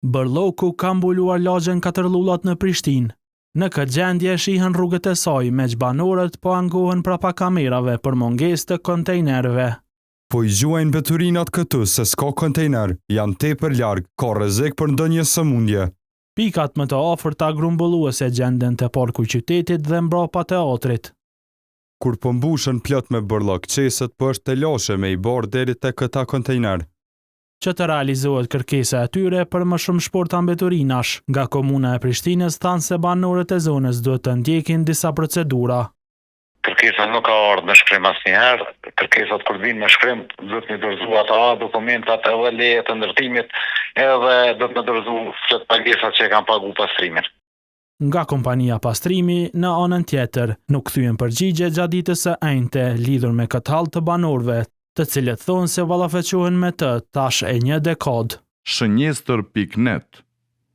Bërlloku ka mbuluar lagjen Katërllullat në Prishtinë. Në këtë gjendje shihen rrugët e saj me që banorët po angohen prapa kamerave për mungesë të kontejnerëve. Po i gjuajnë veturinat këtu se s'ka kontejner, janë tepër larg, ka rrezik për ndonjë sëmundje. Pikat më të afërta grumbulluese gjenden te parku i qytetit dhe mbrapa teatrit. Kur po mbushen plot me bërllok, qeset po është të lashe me i barë deri te këta kontejner. Që të realizohet kërkesa e tyre për më shumë shporta mbeturinash, nga Komuna e Prishtinës thanë se banorët e zonës duhet të ndjekin disa procedura. Kërkesa nuk ka ardhur me shkrim asnjëherë, kërkesat kur vinë me shkrim duhet të dorëzohet ata dokumentat edhe leje të ndërtimit, edhe do të dorëzohet çdo pagesat që kanë pagu pastrimin. Nga kompania pastrimi, në anën tjetër, nuk kthyen përgjigje gjatë ditës së enjte lidhur me këtë hall të banorëve, të cilët thonë se ballafaqohen me të tash e një dekadë. Shënjestër.net